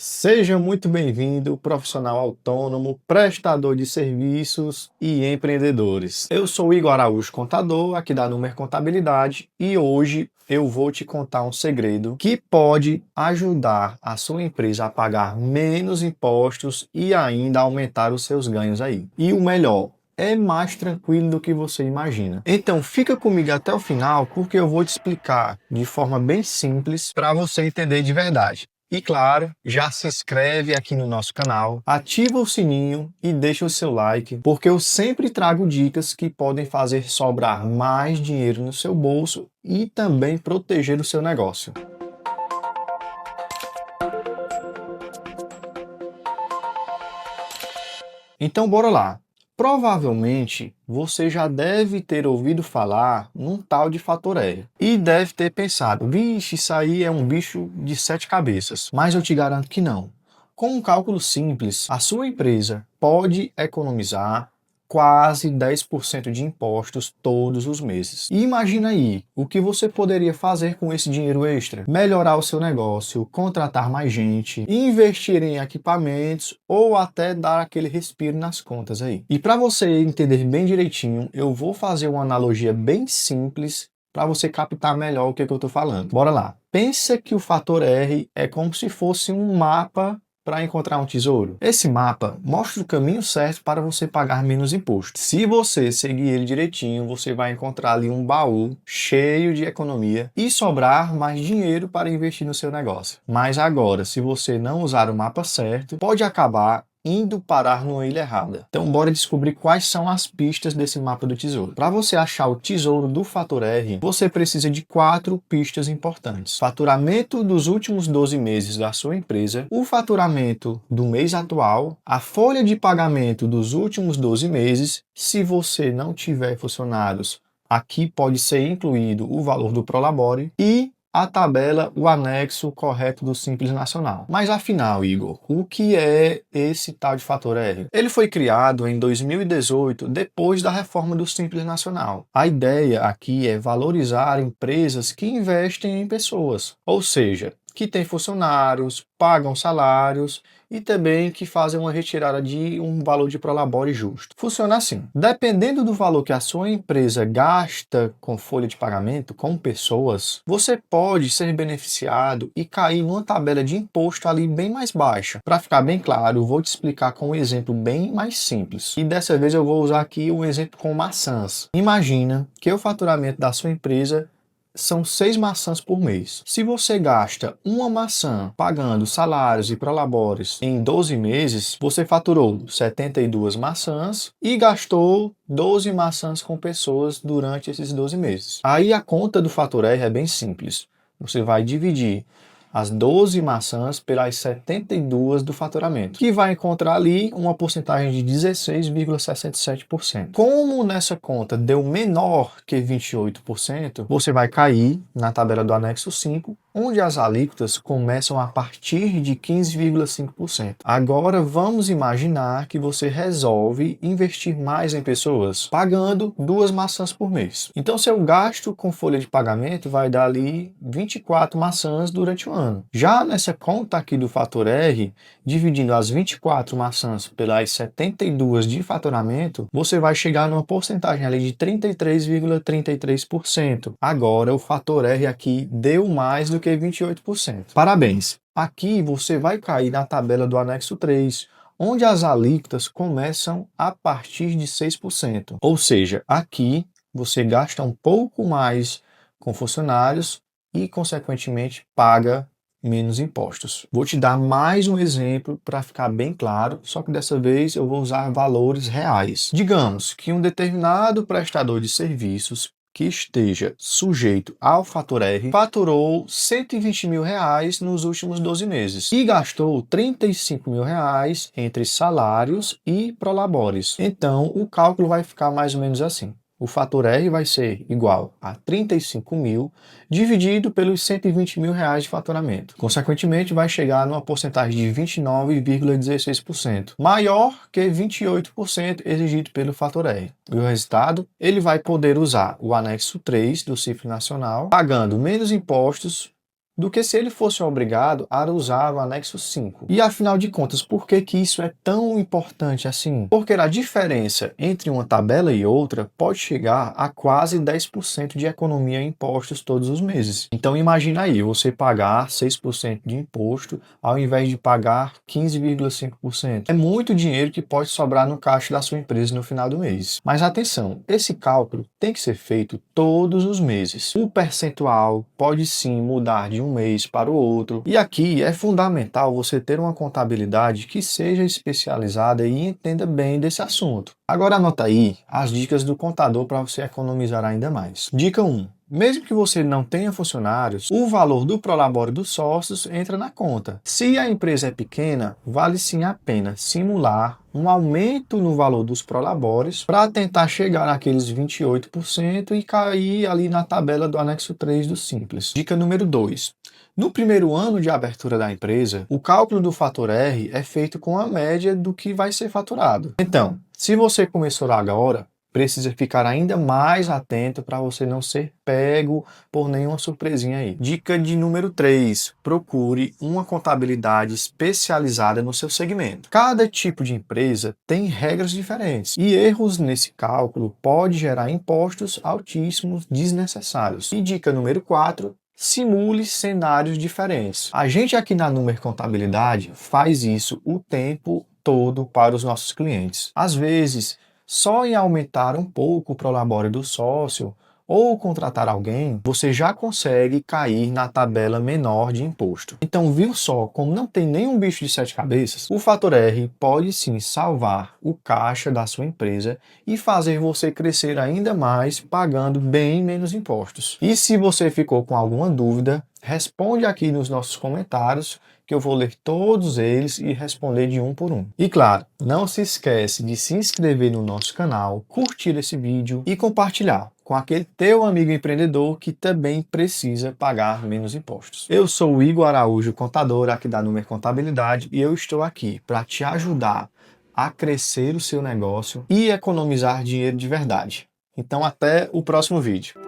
Seja muito bem-vindo, profissional autônomo, prestador de serviços e empreendedores. Eu sou Igor Araújo, contador, aqui da Número Contabilidade, e hoje eu vou te contar um segredo que pode ajudar a sua empresa a pagar menos impostos e ainda aumentar os seus ganhos aí. E o melhor, é mais tranquilo do que você imagina. Então fica comigo até o final porque eu vou te explicar de forma bem simples para você entender de verdade. E claro, já se inscreve aqui no nosso canal, ativa o sininho e deixa o seu like, porque eu sempre trago dicas que podem fazer sobrar mais dinheiro no seu bolso e também proteger o seu negócio. Então bora lá. Provavelmente você já deve ter ouvido falar num tal de fator R e deve ter pensado, vixe, isso aí é um bicho de 7 cabeças. Mas eu te garanto que não. Com um cálculo simples, a sua empresa pode economizar quase 10% de impostos todos os meses. E imagina aí, o que você poderia fazer com esse dinheiro extra? Melhorar o seu negócio, contratar mais gente, investir em equipamentos ou até dar aquele respiro nas contas aí. E para você entender bem direitinho, eu vou fazer uma analogia bem simples para você captar melhor o que eu estou falando. Bora lá. Pensa que o fator R é como se fosse um mapa para encontrar um tesouro. Esse mapa mostra o caminho certo para você pagar menos imposto. Se você seguir ele direitinho, você vai encontrar ali um baú cheio de economia e sobrar mais dinheiro para investir no seu negócio. Mas agora, se você não usar o mapa certo, pode acabar indo parar numa ilha errada. Então bora descobrir quais são as pistas desse mapa do tesouro. Para você achar o tesouro do fator R, você precisa de 4 pistas importantes. Faturamento dos últimos 12 meses da sua empresa, o faturamento do mês atual, a folha de pagamento dos últimos 12 meses, se você não tiver funcionários, aqui pode ser incluído o valor do Prolabore e a tabela, o anexo correto do Simples Nacional. Mas afinal, Igor, o que é esse tal de fator R? Ele foi criado em 2018, depois da reforma do Simples Nacional. A ideia aqui é valorizar empresas que investem em pessoas, ou seja, que têm funcionários, pagam salários e também que fazem uma retirada de um valor de prolabore justo. Funciona assim: dependendo do valor que a sua empresa gasta com folha de pagamento, com pessoas, você pode ser beneficiado e cair numa tabela de imposto ali bem mais baixa. Para ficar bem claro, eu vou te explicar com um exemplo bem mais simples. E dessa vez eu vou usar aqui um exemplo com maçãs. Imagina que o faturamento da sua empresa são 6 maçãs por mês. Se você gasta uma maçã pagando salários e prolabores em 12 meses, você faturou 72 maçãs e gastou 12 maçãs com pessoas durante esses 12 meses. Aí a conta do fator R é bem simples. Você vai dividir as 12 maçãs pelas 72 do faturamento, que vai encontrar ali uma porcentagem de 16,67%. Como nessa conta deu menor que 28%, você vai cair na tabela do anexo 5, onde as alíquotas começam a partir de 15,5%. Agora vamos imaginar que você resolve investir mais em pessoas, pagando 2 maçãs por mês. Então seu gasto com folha de pagamento vai dar ali 24 maçãs durante o ano. Já nessa conta aqui do fator R, dividindo as 24 maçãs pelas 72 de faturamento, você vai chegar numa porcentagem ali de 33,33%. Agora o fator R aqui deu mais do que 28%. Parabéns! Aqui você vai cair na tabela do anexo 3, onde as alíquotas começam a partir de 6%. Ou seja, aqui você gasta um pouco mais com funcionários e, consequentemente, paga menos impostos. Vou te dar mais um exemplo para ficar bem claro, só que dessa vez eu vou usar valores reais. Digamos que um determinado prestador de serviços que esteja sujeito ao fator R faturou R$120 mil nos últimos 12 meses e gastou R$35 mil entre salários e prolabores. Então, o cálculo vai ficar mais ou menos assim. O fator R vai ser igual a 35 mil dividido pelos 120 mil reais de faturamento. Consequentemente, vai chegar numa porcentagem de 29,16%, maior que 28% exigido pelo fator R. E o resultado, ele vai poder usar o anexo 3 do Simples Nacional, pagando menos impostos, do que se ele fosse obrigado a usar o anexo 5. E afinal de contas, por que que isso é tão importante assim? Porque a diferença entre uma tabela e outra pode chegar a quase 10% de economia em impostos todos os meses. Então imagina aí, você pagar 6% de imposto ao invés de pagar 15,5%. É muito dinheiro que pode sobrar no caixa da sua empresa no final do mês. Mas atenção, esse cálculo tem que ser feito todos os meses. O percentual pode sim mudar de um mês para o outro. E aqui é fundamental você ter uma contabilidade que seja especializada e entenda bem desse assunto. Agora anota aí as dicas do contador para você economizar ainda mais. Dica 1. Mesmo que você não tenha funcionários, o valor do prolabore dos sócios entra na conta. Se a empresa é pequena, vale sim a pena simular um aumento no valor dos prolabores para tentar chegar naqueles 28% e cair ali na tabela do anexo 3 do Simples. Dica número 2. No primeiro ano de abertura da empresa, o cálculo do fator R é feito com a média do que vai ser faturado. Então, se você começou agora, precisa ficar ainda mais atento para você não ser pego por nenhuma surpresinha aí. Dica de número 3. Procure uma contabilidade especializada no seu segmento. Cada tipo de empresa tem regras diferentes e erros nesse cálculo pode gerar impostos altíssimos desnecessários. E dica número 4. Simule cenários diferentes. A gente aqui na Número Contabilidade faz isso o tempo todo para os nossos clientes. Às vezes, só em aumentar um pouco o prolabore do sócio ou contratar alguém, você já consegue cair na tabela menor de imposto. Então, viu só como não tem nenhum bicho de 7 cabeças? O fator R pode sim salvar o caixa da sua empresa e fazer você crescer ainda mais pagando bem menos impostos. E se você ficou com alguma dúvida, responde aqui nos nossos comentários que eu vou ler todos eles e responder de um por um. E claro, não se esquece de se inscrever no nosso canal, curtir esse vídeo e compartilhar com aquele teu amigo empreendedor que também precisa pagar menos impostos. Eu sou o Igor Araújo, contador aqui da Número Contabilidade, e eu estou aqui para te ajudar a crescer o seu negócio e economizar dinheiro de verdade. Então até o próximo vídeo.